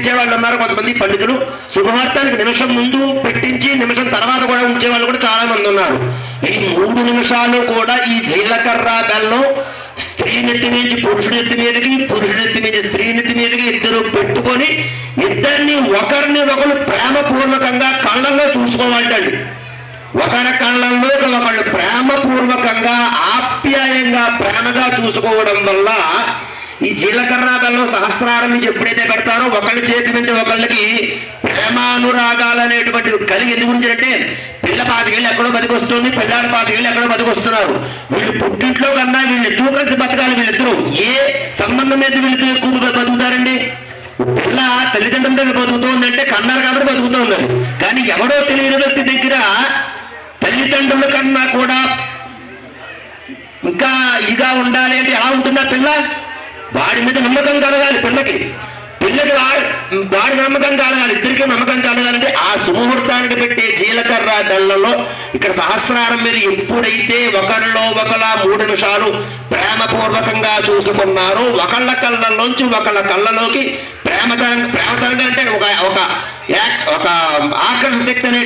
పెట్టించే వాళ్ళు ఉన్నారు కొంతమంది పండితులు. శుభముహూర్తానికి నిమిషం ముందు పెట్టించి నిమిషం తర్వాత కూడా ఉంచే వాళ్ళు కూడా చాలా మంది ఉన్నారు. ఈ 3 నిమిషాలు కూడా ఈ జీలకర్ర బెల్లం స్త్రీ నెత్తి నుంచి పురుషుడి నెత్తి మీదకి, పురుషుడి నెత్తి మీద స్త్రీ నెత్తి మీదకి ఇద్దరు పెట్టుకొని ఇద్దరిని ఒకరిని ఒకరు ప్రేమపూర్వకంగా కళ్ళల్లో చూసుకోవాలంటండి. ఒకరి కళ్ళల్లో ఒకళ్ళు ప్రేమపూర్వకంగా ఆప్యాయంగా ప్రేమగా చూసుకోవడం వల్ల ఈ జీలకర్ర బెల్లం సహస్రారం నుంచి ఎప్పుడైతే పెడతారో ఒకళ్ళ చేతి నుంచి ఒకళ్ళకి ప్రేమానురాగాలు అనేటువంటివి కలిగి. ఎందుకు గురించి అంటే పిల్ల 5 ఏళ్ళు ఎక్కడో బతికొస్తుంది, పిల్లాడు 5 ఏళ్ళు ఎక్కడో బతికొస్తున్నారు. వీళ్ళు పుట్టింట్లో కన్నా వీళ్ళిద్దరూ కలిసి బతకాలి. వీళ్ళిద్దరూ ఏ సంబంధం మీద వీళ్ళిద్దరూ ఎక్కువ బతుకుతారండి? పిల్ల తల్లిదండ్రుల దగ్గర బతుకుతోందంటే కన్నారు కాబట్టి బతుకుతూ ఉన్నారు. కానీ ఎవడో తెలియని వ్యక్తి దగ్గర తల్లిదండ్రుల కన్నా కూడా ఇంకా ఇగా ఉండాలి అంటే ఎలా ఉంటుందా పిల్ల? వాడి మీద నమ్మకం కలగాలి పిల్లకి వాడి నమ్మకం కలగాలి, ఇద్దరికి నమ్మకం కలగాలంటే ఆ సుముహూర్తానికి పెట్టే జీలకర్ర బెల్లంలో ఇక్కడ సహస్రారం మీద ఎప్పుడైతే ఒకరిలో ఒకలా 3 నిమిషాలు ప్రేమపూర్వకంగా చూసుకున్నారో ఒకళ్ళ కళ్ళలోంచి ఒకళ్ళ కళ్ళలోకి ప్రేమతరంగా అంటే ఒక ఆకర్షణ శక్తి అనేటువంటి